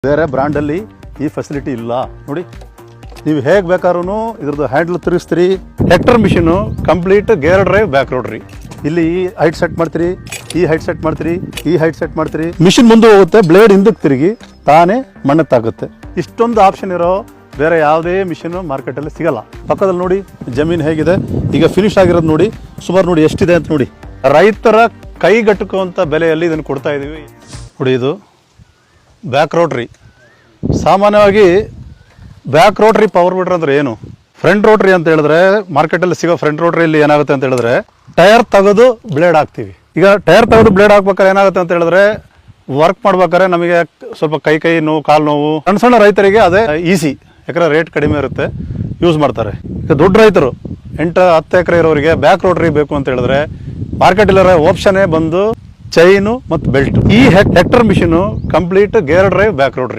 ಬೇರೆ ಬ್ರ್ಯಾಂಡಲ್ಲಿ ಈ ಫೆಸಿಲಿಟಿ ಇಲ್ಲ ನೋಡಿ. ನೀವು ಹೇಗೆ ಬೇಕಾದ್ರೂ ಇದ್ರದ್ದು ಹ್ಯಾಂಡ್ಲ್ ತಿರುಗಿಸ್ತೀರಿ. Tractor machine complete gear drive back ರೋಡ್ರಿ. ಇಲ್ಲಿ ಈ ಹೈಟ್ ಸೆಟ್ ಮಾಡ್ತೀರಿ, ಈ ಹೈಟ್ ಸೆಟ್ ಮಾಡ್ತೀರಿ, ಈ ಹೈಟ್ ಸೆಟ್ ಮಾಡ್ತೀರಿ. ಮಿಷಿನ್ ಮುಂದೆ ಹೋಗುತ್ತೆ, ಬ್ಲೇಡ್ ಹಿಂದಕ್ಕೆ ತಿರುಗಿ ತಾನೇ ಮಣ್ಣತ್ತಾಗುತ್ತೆ. ಇಷ್ಟೊಂದು ಆಪ್ಷನ್ ಇರೋ ಬೇರೆ ಯಾವುದೇ ಮಿಷಿನ್ ಮಾರ್ಕೆಟಲ್ಲಿ ಸಿಗಲ್ಲ. ಪಕ್ಕದಲ್ಲಿ ನೋಡಿ ಜಮೀನು ಹೇಗಿದೆ, ಈಗ ಫಿನಿಶ್ ಆಗಿರೋದು ನೋಡಿ, ಸುಮಾರು ನೋಡಿ ಎಷ್ಟಿದೆ ಅಂತ ನೋಡಿ. ರೈತರ ಕೈಗಟ್ಟುಕುವಂಥ ಬೆಲೆಯಲ್ಲಿ ಇದನ್ನು ಕೊಡ್ತಾ ಇದ್ದೀವಿ ನೋಡಿ. ಇದು ಬ್ಯಾಕ್ ರೋಟ್ರಿ. ಸಾಮಾನ್ಯವಾಗಿ ಬ್ಯಾಕ್ ರೋಟ್ರಿ ಪವರ್ ಬಿಡ್ರ್ ಅಂದ್ರೆ ಏನು? ಫ್ರಂಟ್ ರೋಟ್ರಿ ಅಂತ ಹೇಳಿದ್ರೆ ಮಾರ್ಕೆಟಲ್ಲಿ ಸಿಗೋ ಫ್ರಂಟ್ ರೋಟ್ರಿಯಲ್ಲಿ ಏನಾಗುತ್ತೆ ಅಂತ ಹೇಳಿದ್ರೆ ಟೈರ್ ತೆಗೆದು ಬ್ಲೇಡ್ ಹಾಕ್ತೀವಿ. ಈಗ ಟೈರ್ ತೆಗೆದು ಬ್ಲೇಡ್ ಹಾಕ್ಬೇಕಾದ್ರೆ ಏನಾಗುತ್ತೆ ಅಂತ ಹೇಳಿದ್ರೆ ವರ್ಕ್ ಮಾಡ್ಬೇಕಾದ್ರೆ ನಮಗೆ ಸ್ವಲ್ಪ ಕೈ ನೋವು, ಕಾಲು ನೋವು. ಸಣ್ಣ ಸಣ್ಣ ರೈತರಿಗೆ ಅದೇ ಈಸಿ, ಯಾಕಂದ್ರೆ ರೇಟ್ ಕಡಿಮೆ ಇರುತ್ತೆ, ಯೂಸ್ ಮಾಡ್ತಾರೆ. ಈಗ ದೊಡ್ಡ ರೈತರು 8-10 ಎಕರೆ ಇರೋರಿಗೆ ಬ್ಯಾಕ್ ರೋಟ್ರಿ ಬೇಕು ಅಂತ ಹೇಳಿದ್ರೆ ಮಾರ್ಕೆಟಲ್ಲಿರೋ ಆಪ್ಷನ್ನೇ ಬಂದು ಚೈನು ಮತ್ತು ಬೆಲ್ಟ್. ಈ tractor machine complete gear drive back rotary.